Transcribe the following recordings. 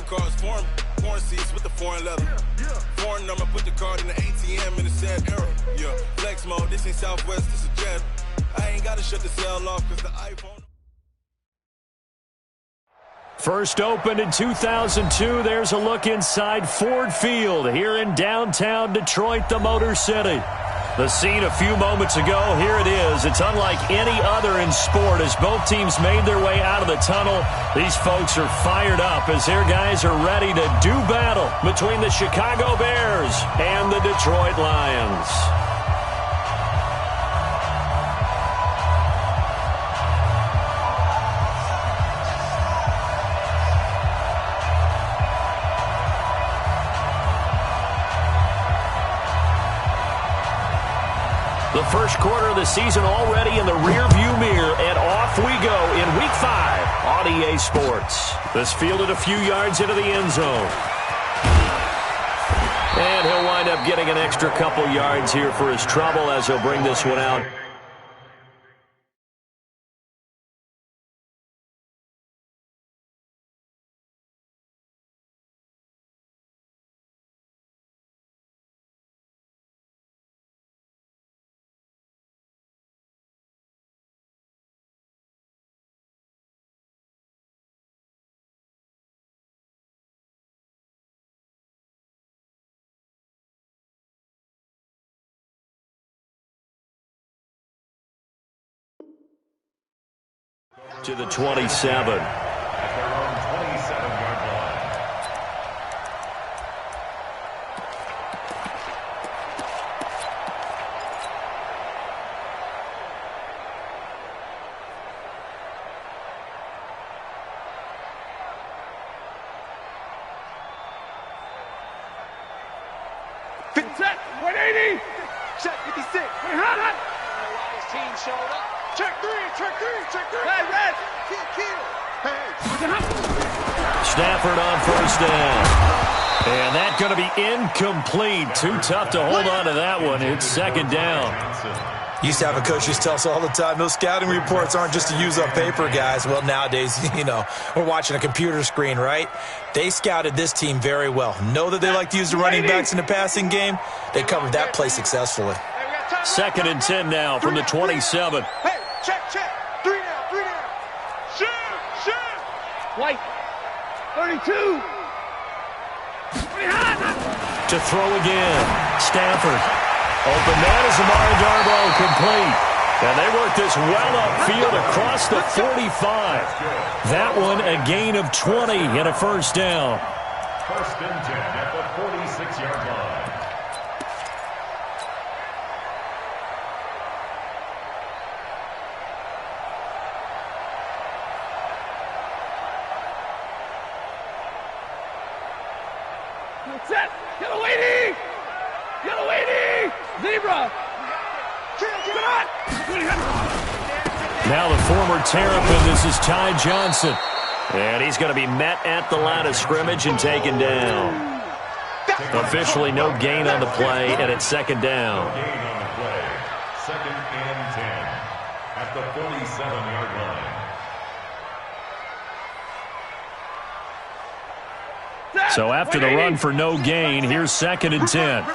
foreign cards, foreign seats with the foreign leather. Foreign number, put the card in the ATM in the sad era. Yeah, flex mode, this ain't Southwest, this is Jet. I ain't gotta shut the cell off cause the iPhone. First opened in 2002, there's a look inside Ford Field here in downtown Detroit, the Motor City. The scene a few moments ago, here it is. It's unlike any other in sport as both teams made their way out of the tunnel. These folks are fired up as their guys are ready to do battle between the Chicago Bears and the Detroit Lions. The first quarter of the season already in the rearview mirror, and off we go in Week 5 on EA Sports. This fielded a few yards into the end zone. And he'll wind up getting an extra couple yards here for his trouble as he'll bring this one out. To the 27. At their own 27-yard line. Set, 180. Set, 56. Wait, hot. His team showed up. Check three. Hey, red. Kill. Hey. Stafford on first down. And that's going to be incomplete. Too tough to hold on to that one. It's second down. Used to have a coach just tell us all the time, those scouting reports aren't just to use up paper, guys. Well, nowadays, we're watching a computer screen, right? They scouted this team very well. Know that they like to use the running backs in the passing game. They covered that play successfully. Second and 10 now from the 27. Hey, check. 3 down. Shoot. White. 32. To throw again. Stafford. Open man is Amari Darboh, complete. And they work this well upfield across the 45. That one a gain of 20 and a first down. First and 10 at the 46-yard line. Set. Yellow lady. Zebra. Now the former Terrapin, this is Ty Johnson. And he's going to be met at the line of scrimmage and taken down. Officially no gain on the play, and it's second down. No gain on the play. Second and 10 at the 47-yard line. So after the run for no gain, here's second and 10.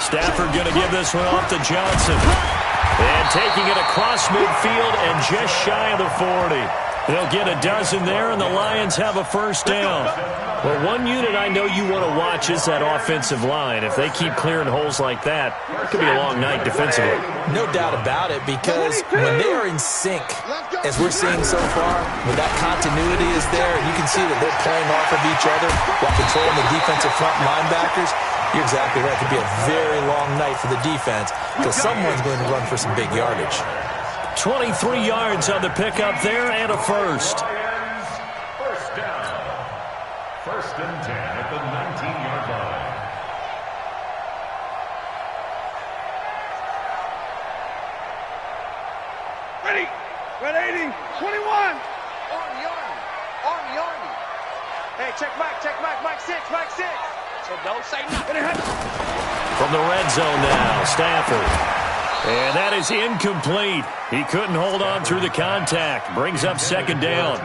Stafford going to give this one off to Johnson. And taking it across midfield and just shy of the 40. They'll get a dozen there, and the Lions have a first down. Well, one unit I know you want to watch is that offensive line. If they keep clearing holes like that, it could be a long night defensively. No doubt about it, because when they are in sync, as we're seeing so far, when that continuity is there, you can see that they're playing off of each other while controlling the defensive front linebackers. You're exactly right. It could be a very long night for the defense because someone's going to run for some big yardage. 23 yards on the pickup there and a first. First down. First and 10 at the 19-yard line. Ready. 180. 21. Army. Hey, check Mike 6. So don't say nothing. From the red zone now, Stafford. And that is incomplete. He couldn't hold on through the contact. Brings up second down.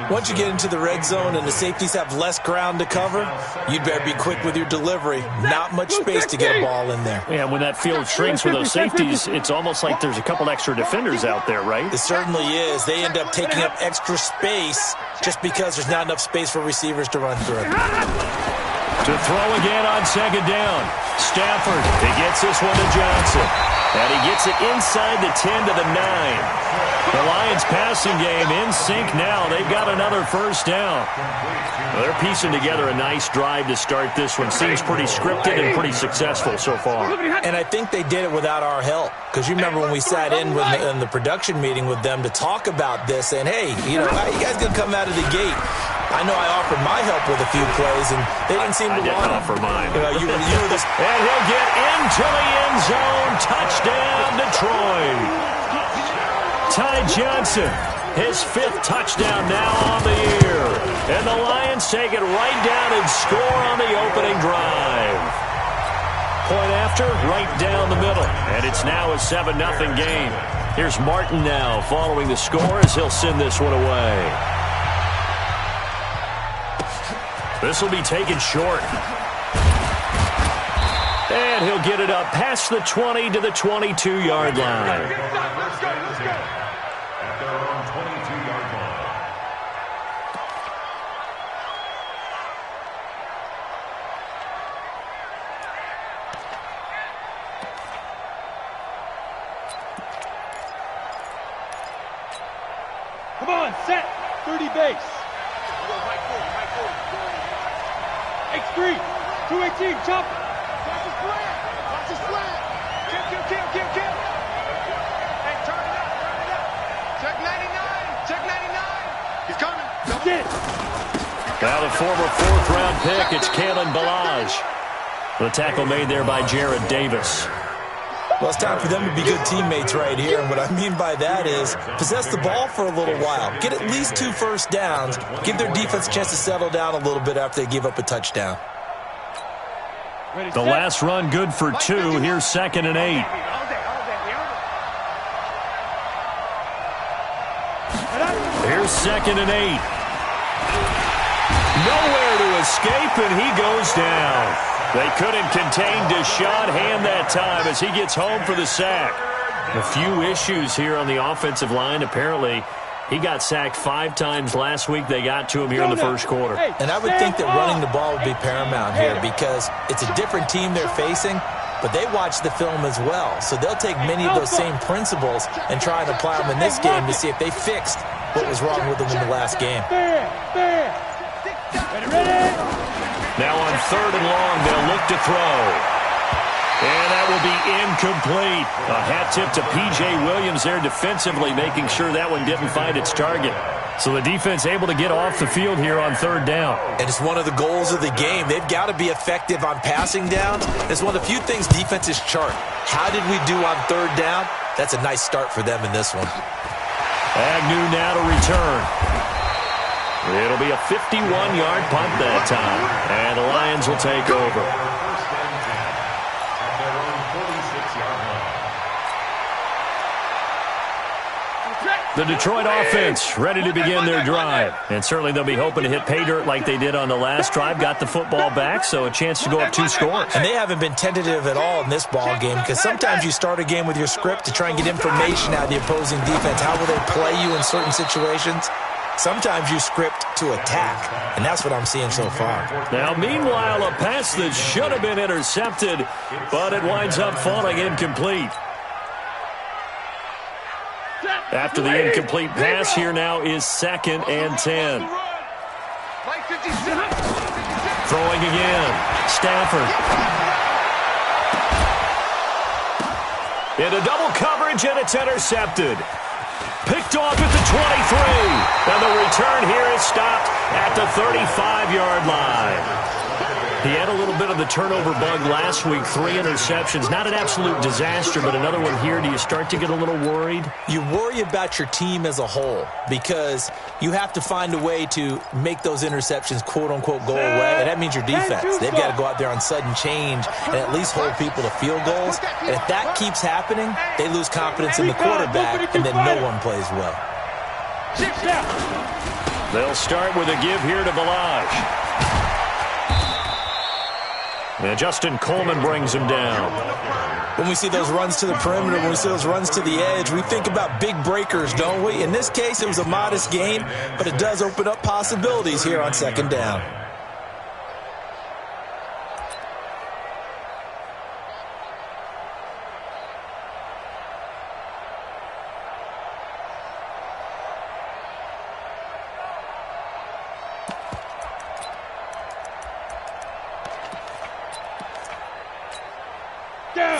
Once you get into the red zone and the safeties have less ground to cover, you'd better be quick with your delivery. Not much space to get a ball in there. Yeah, when that field shrinks with those safeties, it's almost like there's a couple extra defenders out there, right? It certainly is. They end up taking up extra space just because there's not enough space for receivers to run through. To throw again on second down. Stafford, he gets this one to Johnson. And he gets it inside the 10 to the 9. The Lions passing game in sync now. They've got another first down. Well, they're piecing together a nice drive to start this one. Seems pretty scripted and pretty successful so far. And I think they did it without our help. Because you remember when we sat in the production meeting with them to talk about this, saying, hey, how you guys going to come out of the gate? I know I offered my help with a few plays, and they didn't seem to want to. I didn't offer mine. You were this. And he'll get into the end zone. Touchdown, Detroit. Ty Johnson, his 5th touchdown now on the year. And the Lions take it right down and score on the opening drive. Point after, right down the middle. And it's now a 7-0 game. Here's Martin now following the score as he'll send this one away. This will be taken short. And he'll get it up past the 20 to the 22-yard line. Let's go. At their own 22-yard line. Come on, set. 30 base. X3, 218, jump. Watch the slant. Watch the slant. Kill. Hey, turn it up. Check 99. Check 99. He's coming. That's it. Now the former 4th-round pick, it's Kalen Ballage. The tackle made there by Jared Davis. Well, it's time for them to be good teammates right here. And what I mean by that is possess the ball for a little while. Get at least 2 first downs. Give their defense a chance to settle down a little bit after they give up a touchdown. The last run good for 2. Here's 2nd and 8. Here's 2nd and 8. Nowhere to escape, and he goes down. They couldn't contain Deshaun Hand that time as he gets home for the sack. A few issues here on the offensive line. Apparently, he got sacked 5 times last week. They got to him here in the first quarter. And I would think that running the ball would be paramount here because it's a different team they're facing, but they watch the film as well. So they'll take many of those same principles and try and apply them in this game to see if they fixed what was wrong with them in the last game. Now on 3rd and long, they'll look to throw. And that will be incomplete. A hat tip to P.J. Williams there defensively, making sure that one didn't find its target. So the defense able to get off the field here on 3rd down. And it's one of the goals of the game. They've got to be effective on passing downs. It's one of the few things defenses chart. How did we do on 3rd down? That's a nice start for them in this one. Agnew now to return. It'll be a 51-yard punt that time. And the Lions will take over. The Detroit offense ready to begin their drive. And certainly they'll be hoping to hit pay dirt like they did on the last drive. Got the football back, so a chance to go up 2 scores. And they haven't been tentative at all in this ball game because sometimes you start a game with your script to try and get information out of the opposing defense. How will they play you in certain situations? Sometimes you script to attack, and that's what I'm seeing so far. Now, meanwhile, a pass that should have been intercepted, but it winds up falling incomplete. After the incomplete pass, here now is 2nd and 10. Throwing again. Stafford. Into double coverage, and it's intercepted. Picked off at the 23. And the return here is stopped at the 35-yard line. He had a little bit of the turnover bug last week, 3 interceptions. Not an absolute disaster, but another one here. Do you start to get a little worried? You worry about your team as a whole because you have to find a way to make those interceptions, quote-unquote, go away, and that means your defense. They've got to go out there on sudden change and at least hold people to field goals. And if that keeps happening, they lose confidence in the quarterback, and then no one plays well. They'll start with a give here to Balaj. And Justin Coleman brings him down. When we see those runs to the perimeter, when we see those runs to the edge, we think about big breakers, don't we? In this case, it was a modest gain, but it does open up possibilities here on second down.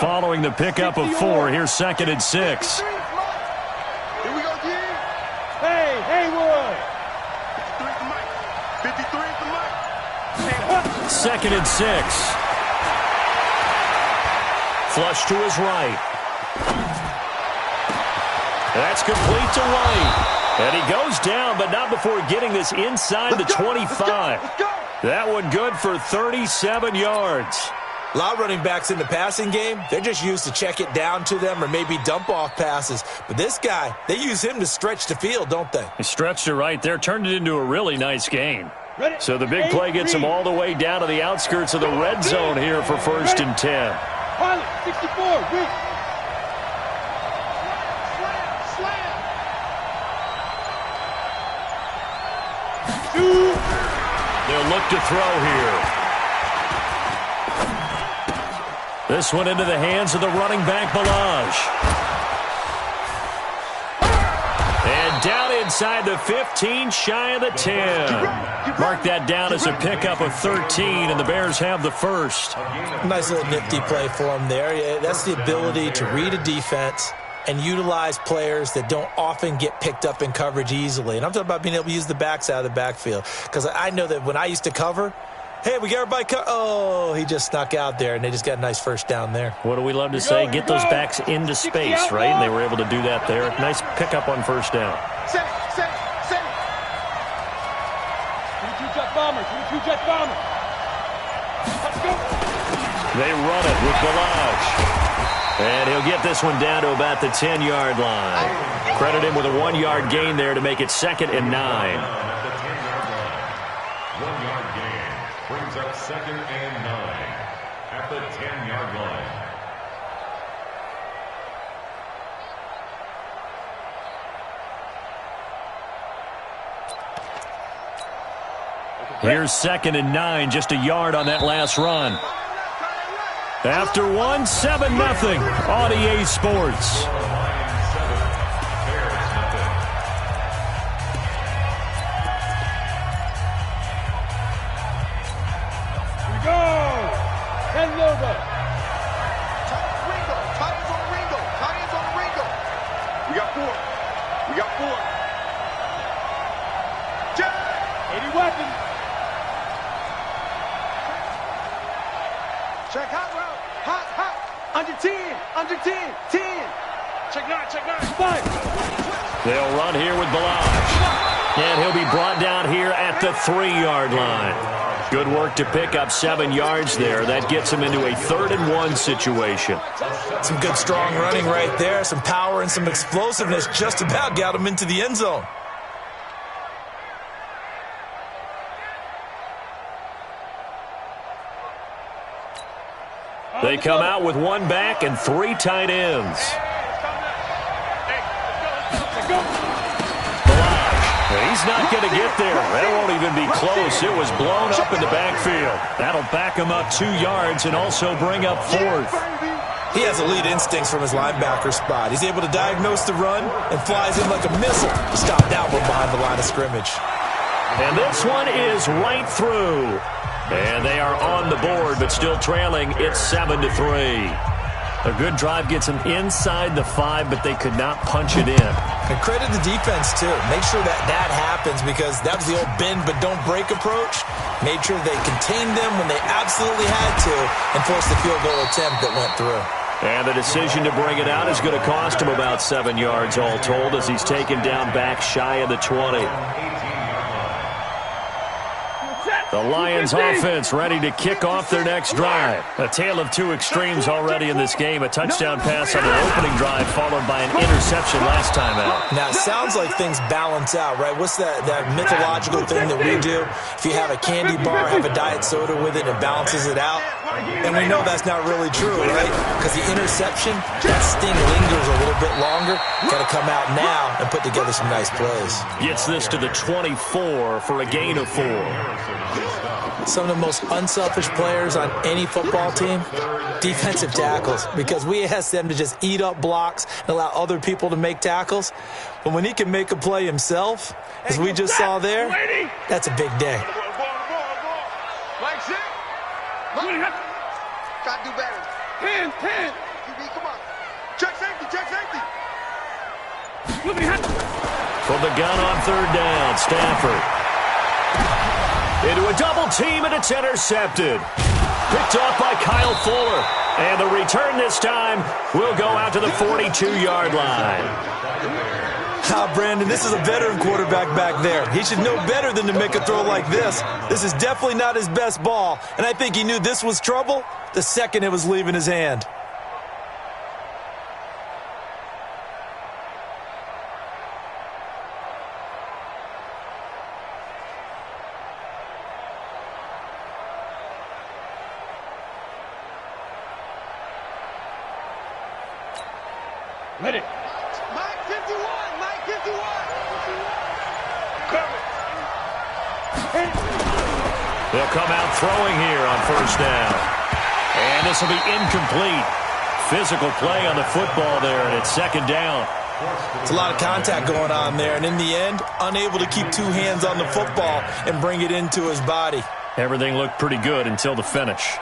Following the pickup of 4, here's 2nd and 6. Here we go, G. Hey, Haywood. 53 for Mike. 2nd and 6. Flush to his right. That's complete to White. And he goes down, but not before getting this inside the 25. That one good for 37 yards. A lot of running backs in the passing game, they're just used to check it down to them or maybe dump off passes. But this guy, they use him to stretch the field, don't they? He stretched it right there, turned it into a really nice game. So the big play gets him all the way down to the outskirts of the red zone here for 1st and 10. Pilot, 64, weak. They'll look to throw here. This one into the hands of the running back, Balaj. And down inside the 15, shy of the 10. Mark that down as a pickup of 13, and the Bears have the first. Nice little nifty play for him there. Yeah, that's the ability to read a defense and utilize players that don't often get picked up in coverage easily. And I'm talking about being able to use the backs out of the backfield. Because I know that when I used to cover, hey, we got everybody oh, he just snuck out there, and they just got a nice first down there. What do we love to say? Get those backs into space, right? And they were able to do that there. Nice pickup on 1st down. 22 Jet Bomber, 22 Jet Bomber. Let's go. They run it with Balaj. And he'll get this one down to about the 10-yard line. Credit him with a 1-yard gain there to make it 2nd and 9. 1-yard gain brings up 2nd and 9 at the 10-yard line. Here's 2nd and 9, just a yard on that last run. After 1, 7-0 on EA Sports. Check hot route. Hot, hot. Under 10. Under 10. 10. Check 9. Check 9. 5. They'll run here with Balaj. And he'll be brought down here at the 3-yard line. Good work to pick up 7 yards there. That gets him into a 3rd and 1 situation. Some good strong running right there. Some power and some explosiveness just about got him into the end zone. They come out with 1 back and 3 tight ends. Balaj, he's not going to get there. That won't even be close. It was blown up in the backfield. That'll back him up 2 yards and also bring up 4th. He has elite instincts from his linebacker spot. He's able to diagnose the run and flies in like a missile to stop that one behind the line of scrimmage. And this one is right through. And they are on the board, but still trailing. It's 7-3. A good drive gets them inside the 5, but they could not punch it in. And credit the defense, too. Make sure that happens because that was the old bend but don't break approach. Made sure they contained them when they absolutely had to and forced the field goal attempt that went through. And the decision to bring it out is going to cost him about 7 yards all told as he's taken down back shy of the 20. The Lions offense ready to kick off their next drive. A tale of two extremes already in this game. A touchdown pass on their opening drive followed by an interception last time out. Now, it sounds like things balance out, right? What's that mythological thing that we do? If you have a candy bar, have a diet soda with it, it balances it out. And we know that's not really true, right? Because the interception, that sting lingers a little bit longer. Got to come out now and put together some nice plays. Gets this to the 24 for a gain of 4. Some of the most unselfish players on any football team, defensive tackles, because we ask them to just eat up blocks and allow other people to make tackles. But when he can make a play himself, as we just saw there, that's a big day. Gotta do better. 10. QB, come on. Check safety. From the gun on third down, Stafford. Into a double team, and it's intercepted. Picked off by Kyle Fuller. And the return this time will go out to the 42-yard line. Brandon, this is a veteran quarterback back there. He should know better than to make a throw like this. This is definitely not his best ball, and I think he knew this was trouble the second it was leaving his hand. Ready. Mike 51. They'll come out throwing here on first down. And this will be incomplete. Physical play on the football there, and it's second down. It's a lot of contact going on there, and in the end, unable to keep two hands on the football and bring it into his body. Everything looked pretty good until the finish.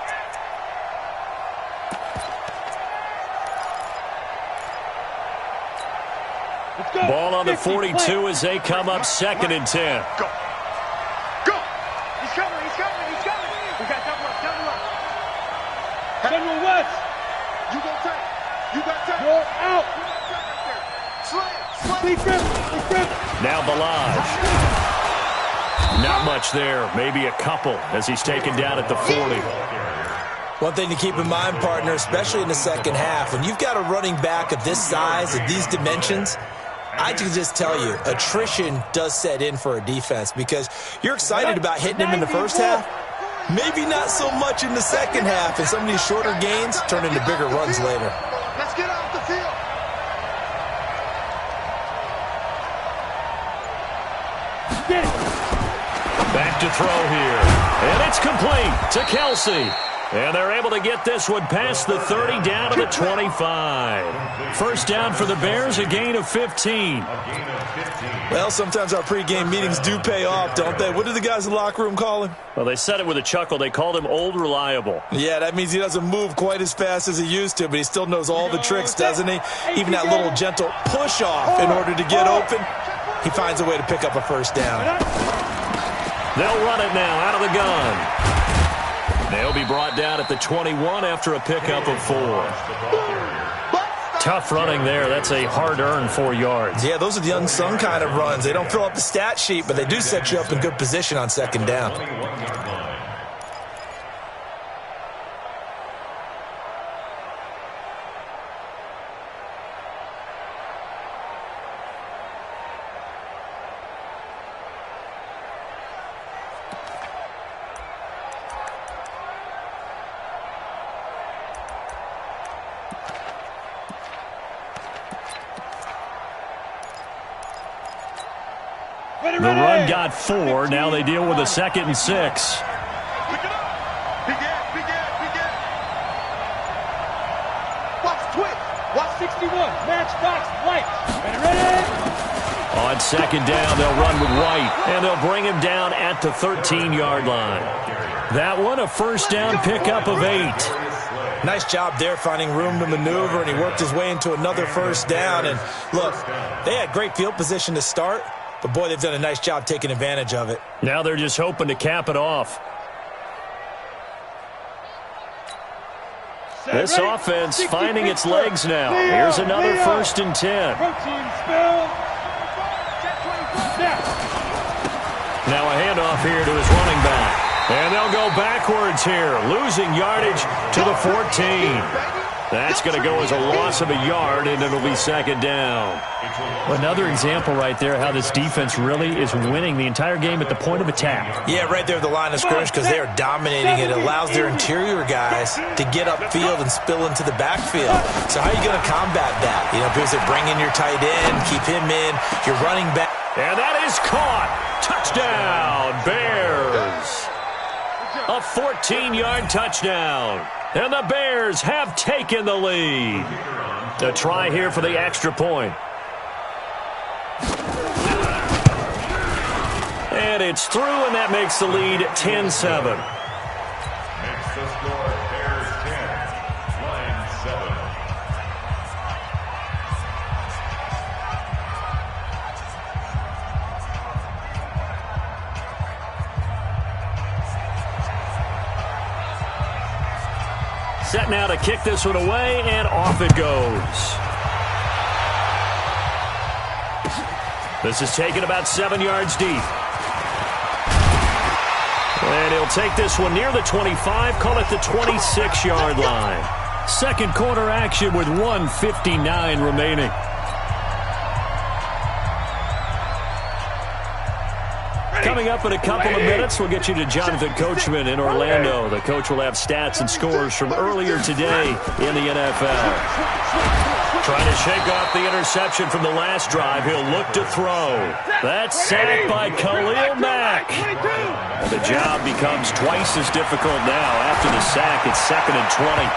Ball on the 42 as they come up 2nd and 10. Go. He's coming. We got double up. General West. You go take. You got take. You're out. Slay. Now Balaj. Not much there. Maybe a couple as he's taken down at the 40. One thing to keep in mind, partner, especially in the second half, when you've got a running back of this size, of these dimensions, I can just tell you, attrition does set in for a defense because you're excited about hitting him in the first half. Maybe not so much in the second half, and some of these shorter gains turn into bigger runs later. Let's get off the field. Back to throw here. And it's complete to Kelsey. And they're able to get this one past the 30 down to the 25. First down for the Bears, a gain of 15. Well, sometimes our pregame meetings do pay off, don't they? What do the guys in the locker room call him? Well, they said it with a chuckle. They called him Old Reliable. Yeah, that means he doesn't move quite as fast as he used to, but he still knows all the tricks, doesn't he? Even that little gentle push-off in order to get open, he finds a way to pick up a first down. They'll run it now out of the gun. They'll be brought down at the 21 after a pickup of 4. Tough running there. That's a hard-earned 4 yards. Yeah, those are the unsung kind of runs. They don't fill up the stat sheet, but they do set you up in good position on second down. The run got 4. Now they deal with a 2nd and 6. Pick it up. Begin. Watch twitch. Watch 61. Matchbox lights. Ready. On 2nd down, they'll run with White, and they'll bring him down at the 13-yard line. That one, a first down pickup of 8. Nice job there finding room to maneuver, and he worked his way into another first down. And look, they had great field position to start. but boy, they've done a nice job taking advantage of it. Now they're just hoping to cap it off. This offense finding its legs now. Here's another 1st and 10. Now a handoff here to his running back. And they'll go backwards here, losing yardage to the 14. That's going to go as a loss of a yard, and it'll be 2nd down. Another example right there how this defense really is winning the entire game at the point of attack. Yeah, right there at the line of scrimmage because they are dominating. It allows their interior guys to get upfield and spill into the backfield. So how are you going to combat that? You know, because they bring in your tight end, keep him in, your running back. And that is caught. Touchdown, Bears. A 14-yard touchdown. And the Bears have taken the lead. A try here for the extra point. And it's through, and that makes the lead 10-7. Makes the score Bears 10, Lions 7. Set now to kick this one away, and off it goes. This is taken about 7 yards deep. And he'll take this one near the 25, call it the 26-yard line. Second quarter action with 1:59 remaining. Coming up in a couple of minutes, we'll get you to Jonathan Coachman in Orlando. The coach will have stats and scores from earlier today in the NFL. Trying to shake off the interception from the last drive. He'll look to throw. That's sacked by Khalil Mack. The job becomes twice as difficult now. After the sack, it's 2nd and 20.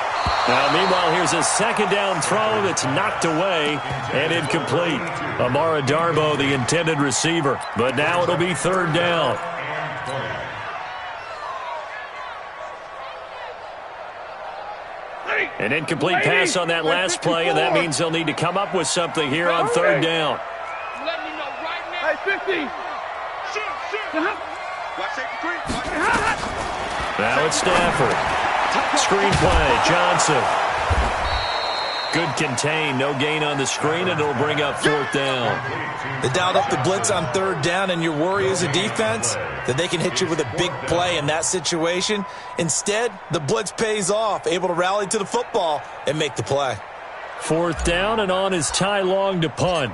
Now, meanwhile, here's a 2nd down throw that's knocked away and incomplete. Amara Darbo, the intended receiver. But now it'll be 3rd down. An incomplete pass on that last play, and that means they'll need to come up with something here on 3rd down. Hey, 50. Now it's Stafford. Screenplay, Johnson. Good contain, no gain on the screen, and it'll bring up 4th down. They dialed up the blitz on 3rd down, and your worry as a defense that they can hit you with a big play in that situation. Instead, the blitz pays off, able to rally to the football and make the play. 4th down, and on is Ty Long to punt.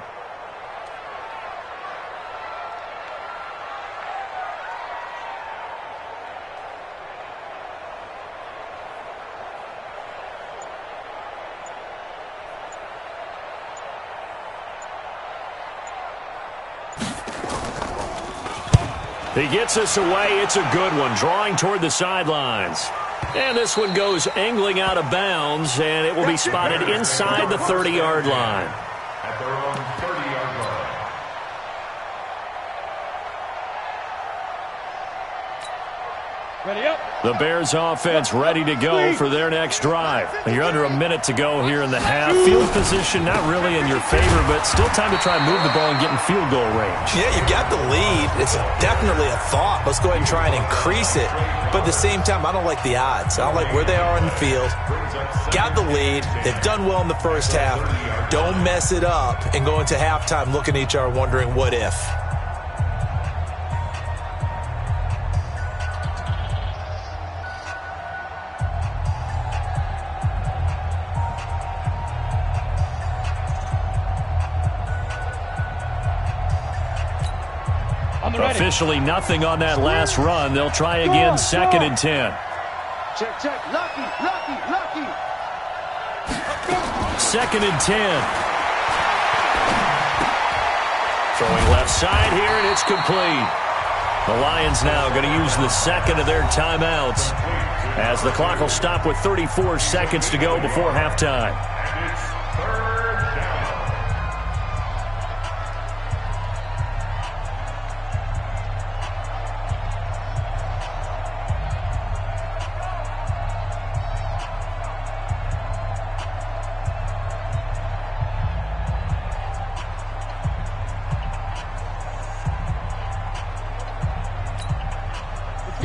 He gets us away. It's a good one, drawing toward the sidelines. And this one goes angling out of bounds, and it will be spotted inside the 30-yard line. At their own 30-yard line. Ready up. The Bears offense ready to go for their next drive. You're under a minute to go here in the half. Field position not really in your favor, but still time to try and move the ball and get in field goal range. Yeah, you've got the lead. It's definitely a thought. Let's go ahead and try and increase it. But at the same time, I don't like the odds. I don't like where they are in the field. Got the lead. They've done well in the first half. Don't mess it up and go into halftime looking at each other wondering what if. Officially nothing on that last run. They'll try again, 2nd and 10. Check. Lucky. 2nd and 10. Throwing left side here, and it's complete. The Lions now going to use the 2nd of their timeouts as the clock will stop with 34 seconds to go before halftime. And it's 3rd down.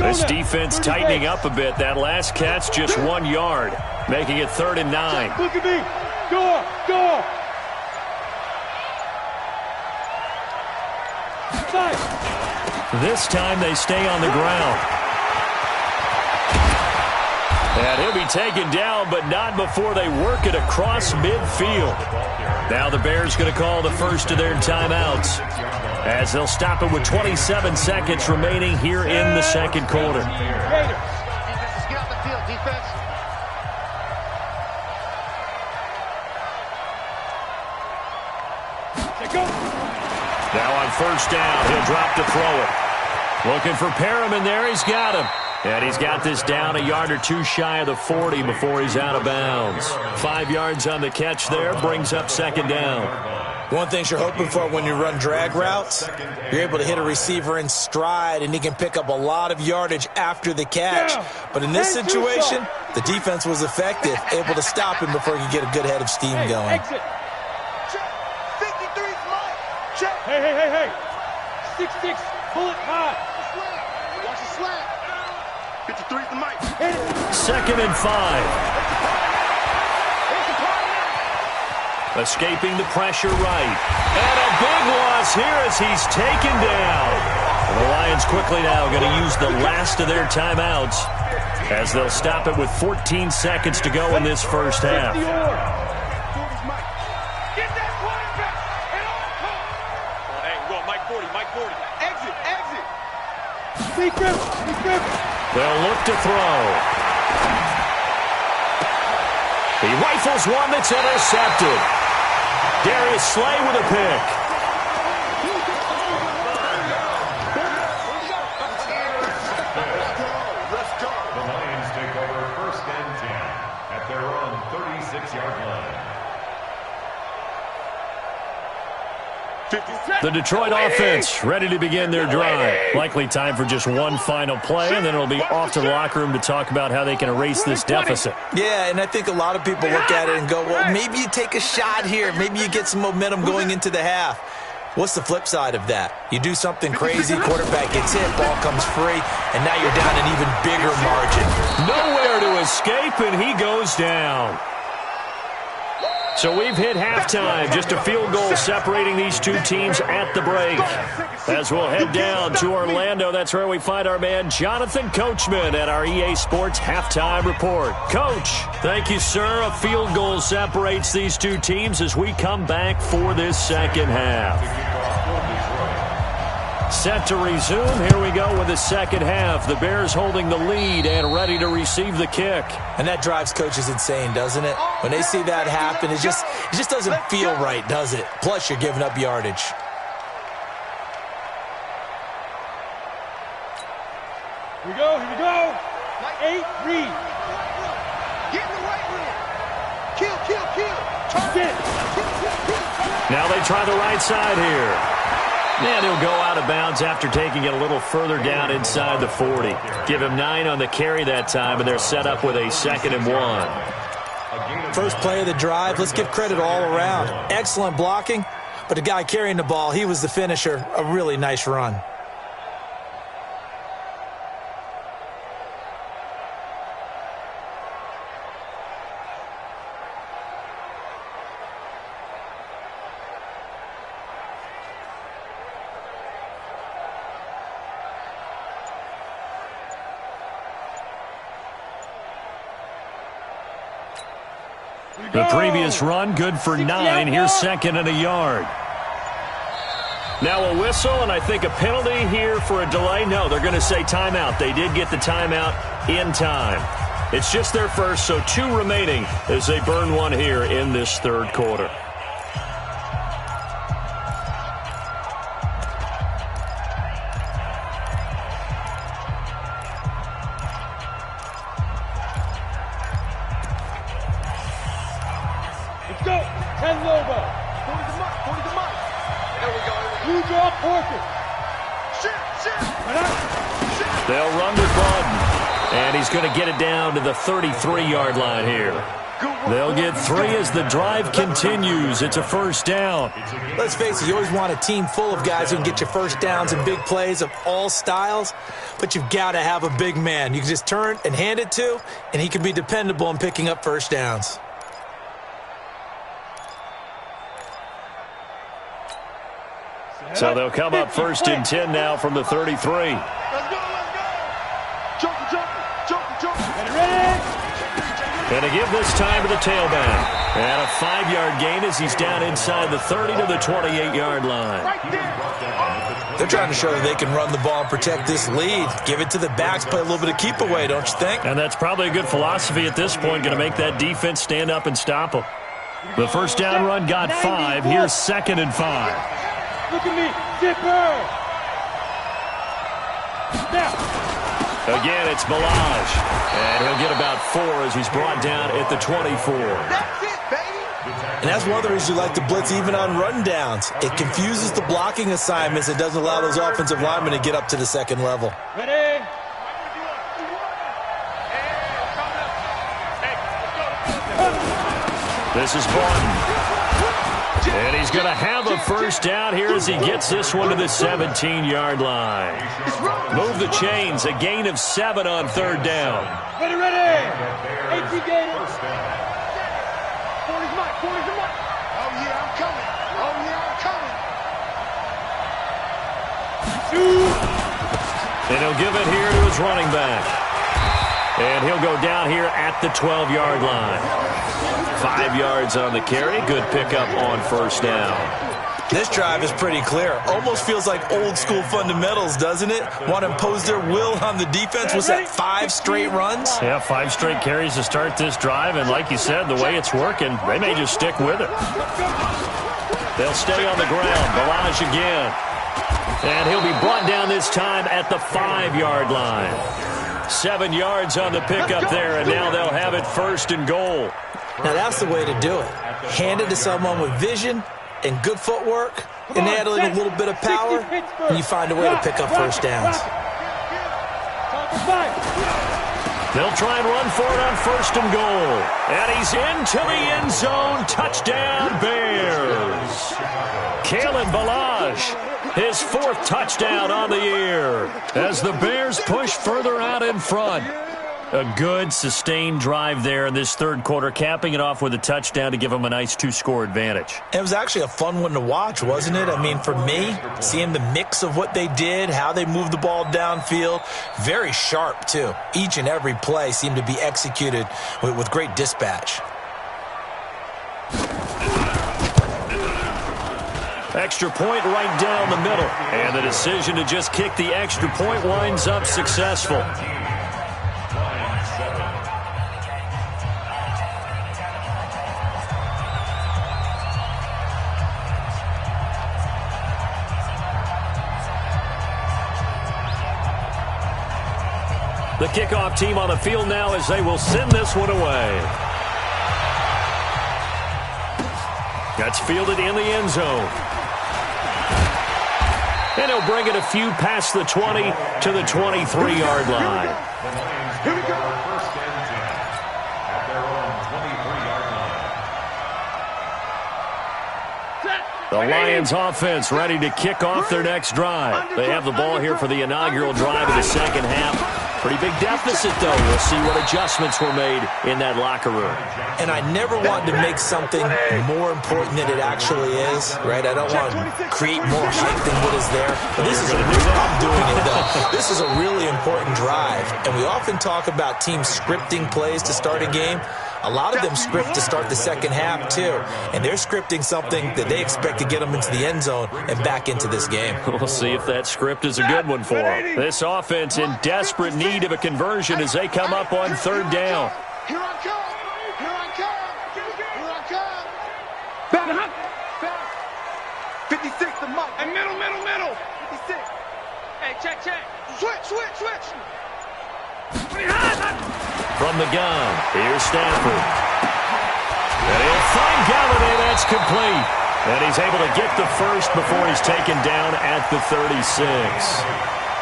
This defense tightening up a bit. That last catch, just 1 yard, making it 3rd and 9. Look at me. Go. This time they stay on the ground. And he'll be taken down, but not before they work it across midfield. Now the Bears going to call the first of their timeouts, as they'll stop it with 27 seconds remaining here in the second quarter. Defense, get off the field, defense. Now on first down, he'll drop to throw it. Looking for Perriman there. He's got him. And he's got this down a yard or two shy of the 40 before he's out of bounds. 5 yards on the catch there, brings up second down. One thing you're hoping for when you run drag routes, you're able to hit a receiver in stride, and he can pick up a lot of yardage after the catch. But in this situation, the defense was effective, able to stop him before he could get a good head of steam going. Exit. Check. 53's mine. Check. Hey. 6-6. Pull it high. Watch the slant. 53's the mic. 2nd and 5. Escaping the pressure right. And a big loss here as he's taken down. And the Lions quickly now going to use the last of their timeouts, as they'll stop it with 14 seconds to go in this first half. Get that quarterback and all come. Hey, we're going Mike 40. Exit. Be grip. They'll look to throw. He rifles one that's intercepted. Darius Slay with a pick. The Lions take over 1st and 10 at their own 36-yard line. The Detroit offense ready to begin their drive. Likely time for just one final play, and then it'll be off to the locker room to talk about how they can erase this deficit. Yeah, and I think a lot of people look at it and go, well, maybe you take a shot here. Maybe you get some momentum going into the half. What's the flip side of that? You do something crazy, quarterback gets hit, ball comes free, and now you're down an even bigger margin. Nowhere to escape, and he goes down. So we've hit halftime, just a field goal separating these two teams at the break. As we'll head down to Orlando, that's where we find our man Jonathan Coachman at our EA Sports Halftime Report. Coach, thank you, sir. A field goal separates these two teams as we come back for this second half. Set to resume. Here we go with the second half. The Bears holding the lead and ready to receive the kick. And that drives coaches insane, doesn't it? When they see that happen, it just doesn't feel right, does it? Plus, you're giving up yardage. Here we go. 8, read. Get in the right read. Kill. Target. Now they try the right side here. And he'll go out of bounds after taking it a little further down inside the 40. Give him 9 on the carry that time, and they're set up with a 2nd and 1. First play of the drive, let's give credit all around. Excellent blocking, but the guy carrying the ball, he was the finisher. A really nice run. The previous run, good for 9. Here's 2nd and a yard. Now a whistle, and I think a penalty here for a delay. No, they're going to say timeout. They did get the timeout in time. It's just their first, so 2 remaining as they burn one here in this third quarter. They'll run with Bud, and he's going to get it down to the 33-yard line here. They'll get 3 as the drive continues. It's a first down. Let's face it, you always want a team full of guys who can get you first downs and big plays of all styles, but you've got to have a big man you can just turn and hand it to, and he can be dependable in picking up first downs. So they'll come up first and 10 now from the 33. Let's go. Jump. And to give this time to the tailback. And a 5-yard gain as he's down inside the 30 to the 28-yard line. They're trying to show that they can run the ball and protect this lead. Give it to the backs, play a little bit of keep away, don't you think? And that's probably a good philosophy at this point, going to make that defense stand up and stop them. The first down run got 5. Here's 2nd and 5. Look at me, zipper. Now. Again, it's Balaj. And he'll get about 4 as he's brought down at the 24. That's it, baby. And that's one of the reasons you like to blitz even on run downs. It confuses the blocking assignments. It doesn't allow those offensive linemen to get up to the second level. Ready? This is Barton. And he's going to have a first down here as he gets this one to the 17-yard line. Move the chains, a gain of 7 on 3rd down. Ready. 18 gators. 40's Mike. Oh, yeah, I'm coming. And he'll give it here to his running back. And he'll go down here at the 12-yard line. 5 yards on the carry. Good pickup on first down. This drive is pretty clear. Almost feels like old school fundamentals, doesn't it? Want to impose their will on the defense. Was that 5 straight runs? Yeah, 5 straight carries to start this drive. And like you said, the way it's working, they may just stick with it. They'll stay on the ground. Balaj again. And he'll be brought down this time at the 5-yard line. 7 yards on the pickup there, and now they'll have it 1st and goal. Now that's the way to do it. Hand it to someone with vision and good footwork, and add a little bit of power, and you find a way to pick up first downs. They'll try and run for it on 1st and goal. And he's into the end zone. Touchdown, Bears. Kalen Balaj, his 4th touchdown on the year as the Bears push further out in front. A good, sustained drive there in this 3rd quarter, capping it off with a touchdown to give them a nice 2-score advantage. It was actually a fun one to watch, wasn't it? I mean, for me, seeing the mix of what they did, how they moved the ball downfield, very sharp, too. Each and every play seemed to be executed with great dispatch. Extra point right down the middle. And the decision to just kick the extra point winds up successful. The kickoff team on the field now as they will send this one away. That's fielded in the end zone. And he'll bring it a few past the 20 to the 23-yard line. Here we go. 1st and 10 at their own 23-yard line. The Lions offense ready to kick off their next drive. They have the ball here for the inaugural drive of the 2nd half. Pretty big deficit, though. We'll see what adjustments were made in that locker room. And I never want to make something more important than it actually is, right? I don't want to create more hype than what is there. But this is I'm doing it, though. This is a really important drive. And we often talk about teams scripting plays to start a game. A lot of them script to start the 2nd half, too. And they're scripting something that they expect to get them into the end zone and back into this game. We'll see if that script is a good one for them. This offense in desperate need of a conversion as they come up on 3rd down. Here I come. Here I come. Here I come. Back. 56 to Mike. And middle. 56. Hey, check. Switch. From the gun, here's Stafford. And he'll find Galladay. That's complete. And he's able to get the first before he's taken down at the 36.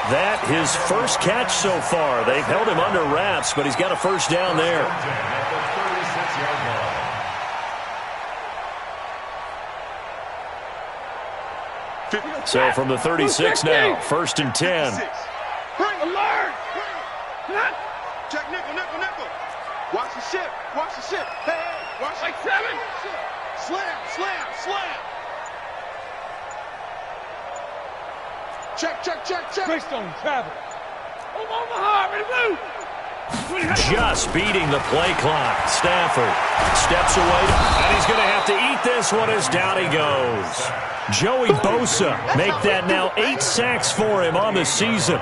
That his first catch so far. They've held him under wraps, but he's got a first down there. At the 36-yard line. So from the 36 now, 1st and 10. Alert! Check nickel, nickel, nickel. Watch the ship, watch the ship. Hey, watch like 7. Slam, slam, slam. Check, check, check, check. Greystone, travel. Omaha, ready to move. Just beating the play clock. Stafford steps away, and he's going to have to eat this one as down he goes. Joey Bosa make that now 8 sacks for him on the season.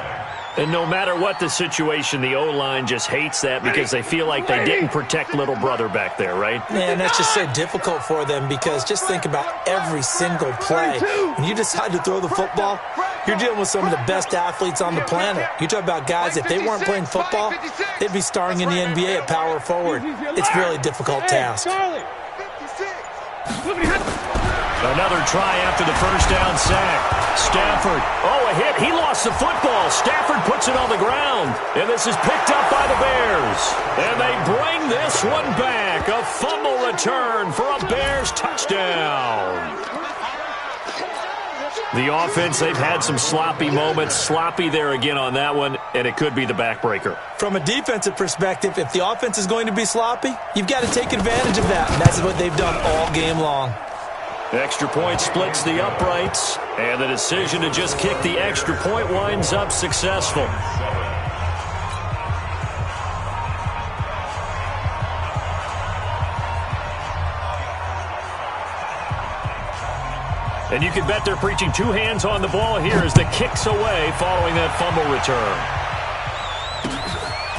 And no matter what the situation, the O-line just hates that because they feel like they didn't protect little brother back there, right? Man, that's just so difficult for them because just think about every single play. When you decide to throw the football, you're dealing with some of the best athletes on the planet. You talk about guys, if they weren't playing football, they'd be starring in the NBA at power forward. It's a really difficult task. Another try after the first down sack. Stafford, a hit. He lost the football. Stafford puts it on the ground. And this is picked up by the Bears. And they bring this one back. A fumble return for a Bears touchdown. The offense, they've had some sloppy moments. Sloppy there again on that one, and it could be the backbreaker. From a defensive perspective, if the offense is going to be sloppy, you've got to take advantage of that. And that's what they've done all game long. Extra point splits the uprights, and the decision to just kick the extra point winds up successful. And you can bet they're preaching 2 hands on the ball here as the kick's away following that fumble return.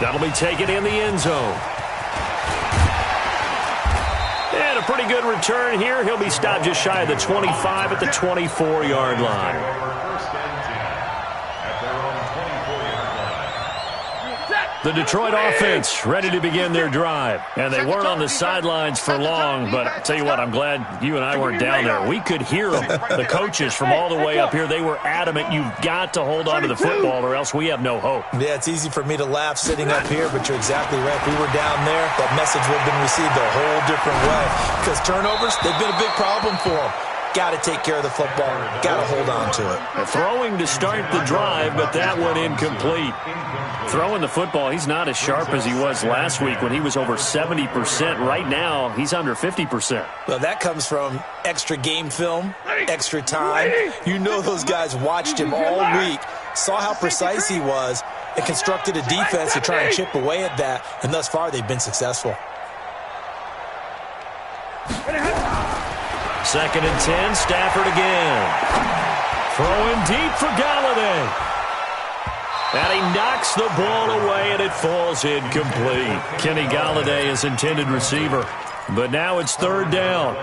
That'll be taken in the end zone. And a pretty good return here. He'll be stopped just shy of the 25 at the 24-yard line. The Detroit offense ready to begin their drive. And they weren't on the sidelines for long, but I'll tell you what, I'm glad you and I weren't down there. We could hear them, the coaches from all the way up here. They were adamant, you've got to hold on to the football or else we have no hope. Yeah, it's easy for me to laugh sitting up here, but you're exactly right. If we were down there, that message would have been received a whole different way. Because turnovers, they've been a big problem for them. Got to take care of the football. Got to hold on to it. Throwing to start the drive, but that one incomplete. Throwing the football, he's not as sharp as he was last week when he was over 70%. Right now, he's under 50%. Well, that comes from extra game film, extra time. You know those guys watched him all week, saw how precise he was, and constructed a defense to try and chip away at that. And thus far, they've been successful. 2nd and 10, Stafford again. Throwing deep for Galladay. And he knocks the ball away, and it falls incomplete. Kenny Galladay is intended receiver. But now it's 3rd down.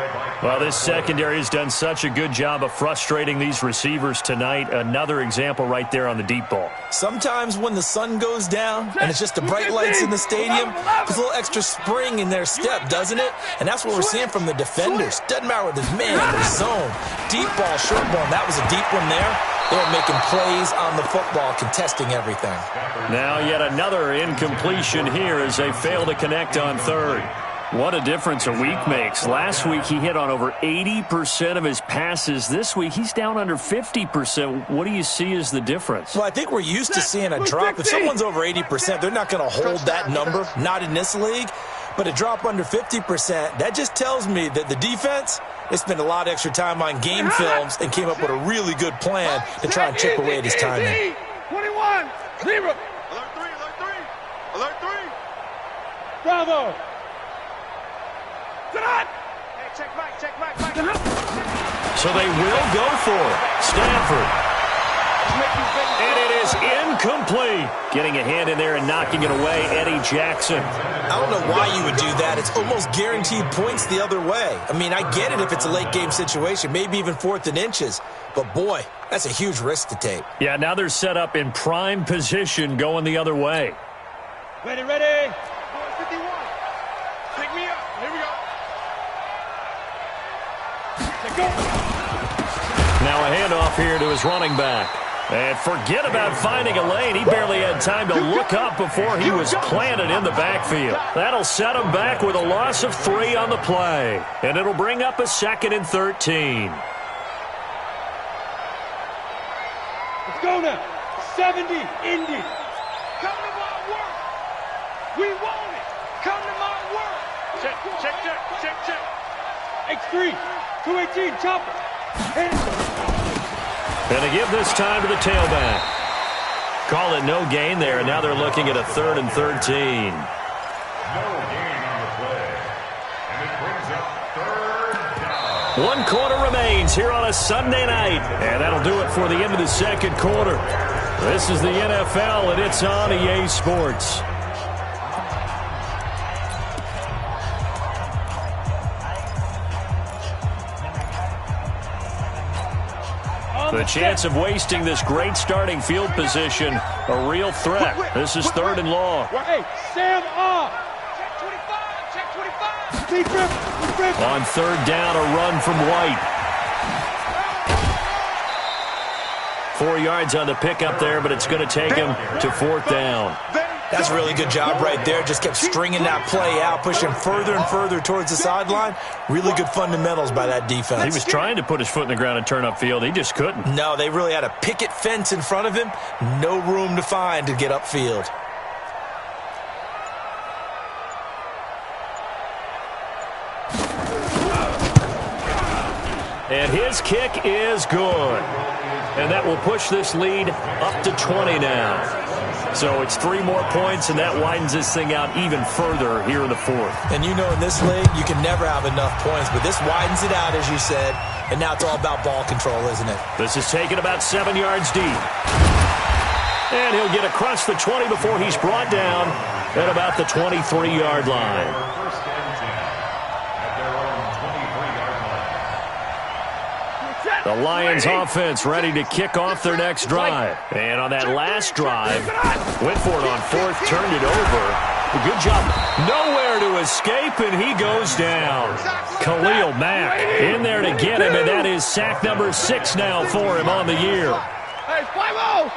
Well, this secondary has done such a good job of frustrating these receivers tonight. Another example right there on the deep ball. Sometimes when the sun goes down and it's just the bright lights in the stadium, there's a little extra spring in their step, doesn't it? And that's what we're seeing from the defenders. Doesn't matter whether it's man or zone. Deep ball, short ball. That was a deep one there. They were making plays on the football, contesting everything. Now yet another incompletion here as they fail to connect on 3rd. What a difference a week makes. Last week he hit on over 80% of his passes. This week he's down under 50%. What do you see as the difference? Well, I think we're used to seeing a drop. If someone's over 80%, they're not going to hold that number, not in this league. But a drop under 50%, that just tells me that the defense, they spent a lot of extra time on game films and came up with a really good plan to try and chip away at his timing. 21, 0. Alert 3, alert 3. Alert 3. Bravo. Hey, check back. So they will go for it. Stafford. And it is incomplete. Getting a hand in there and knocking it away, Eddie Jackson. I don't know why you would do that. It's almost guaranteed points the other way. I mean, I get it if it's a late game situation, maybe even 4th and inches. But, boy, that's a huge risk to take. Yeah, now they're set up in prime position going the other way. Ready. 51. Pick me up. Here we go. Now a handoff here to his running back. And forget about finding a lane. He barely had time to look up before he was planted in the backfield. That'll set him back with a loss of 3 on the play. And it'll bring up a 2nd and 13. Arizona. 70, Indy. Come to my work. We want it. Come to my work. Check, check, check, check, check. X3, 218, chopper. And they give this time to the tailback. Call it no gain there, and now they're looking at a 3rd and 13. No gain on the play. And it brings up 3rd down. 1 quarter remains here on a Sunday night. And that'll do it for the end of the 2nd quarter. This is the NFL, and it's on EA Sports. The chance of wasting this great starting field position, a real threat. This is 3rd and long. Hey, stand up. Check 25, check 25. Deep rip. On 3rd down, a run from White. 4 yards on the pickup there, but it's going to take him to 4th down. That's a really good job right there. Just kept stringing that play out, pushing further and further towards the sideline. Really good fundamentals by that defense. He was trying to put his foot in the ground and turn upfield. He just couldn't. No, they really had a picket fence in front of him. No room to find to get upfield. And his kick is good. And that will push this lead up to 20 now. So it's 3 more points, and that widens this thing out even further here in the 4th. And you know in this league, you can never have enough points, but this widens it out, as you said, and now it's all about ball control, isn't it? This is taken about 7 yards deep. And he'll get across the 20 before he's brought down at about the 23-yard line. First and 10 at their own 23-yard line. The Lions offense ready to kick off their next drive. And on that last drive, went for it on 4th, turned it over. Good job. Nowhere to escape, and he goes down. Khalil Mack in there to get him, and that is sack number 6 now for him on the year. Hey, 5-0.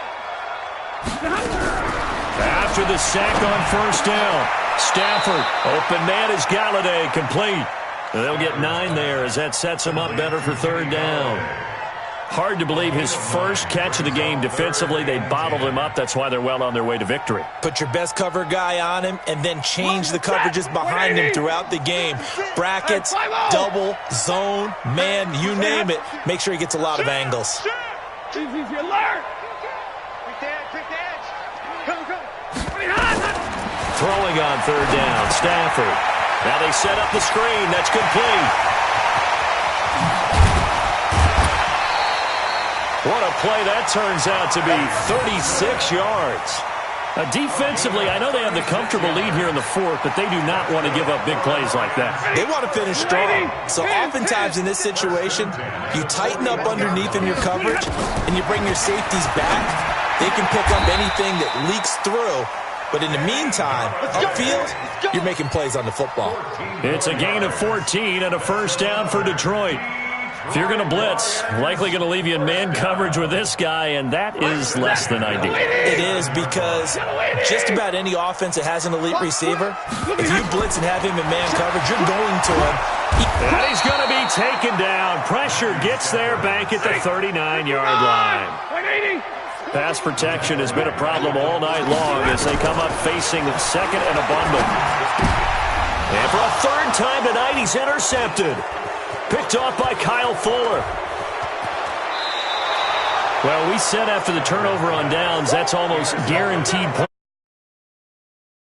After the sack on 1st down, Stafford, open man is Galladay, complete. They'll get 9 there as that sets him up better for 3rd down. Hard to believe his first catch of the game defensively. They bottled him up. That's why they're well on their way to victory. Put your best cover guy on him and then change the coverages behind him throughout the game. Brackets, double, zone, man, you name it. Make sure he gets a lot of angles. Easy, alert. Quick edge. Come. Throwing on 3rd down, Stafford. Now they set up the screen. That's complete. What a play that turns out to be, 36 yards. Now, defensively, I know they have the comfortable lead here in the 4th, but they do not want to give up big plays like that. They want to finish strong. So oftentimes in this situation, you tighten up underneath in your coverage, and you bring your safeties back. They can pick up anything that leaks through. But in the meantime, upfield, you're making plays on the football. It's a gain of 14 and a 1st down for Detroit. If you're going to blitz, likely going to leave you in man coverage with this guy, and that is less than ideal. It is, because just about any offense that has an elite receiver, if you blitz and have him in man coverage, you're going to him. And he's going to be taken down. Pressure gets there back at the 39-yard line. Pass protection has been a problem all night long as they come up facing 2nd and a bundle. And for a 3rd time tonight, he's intercepted. Picked off by Kyle Fuller. Well, we said after the turnover on downs, that's almost guaranteed points.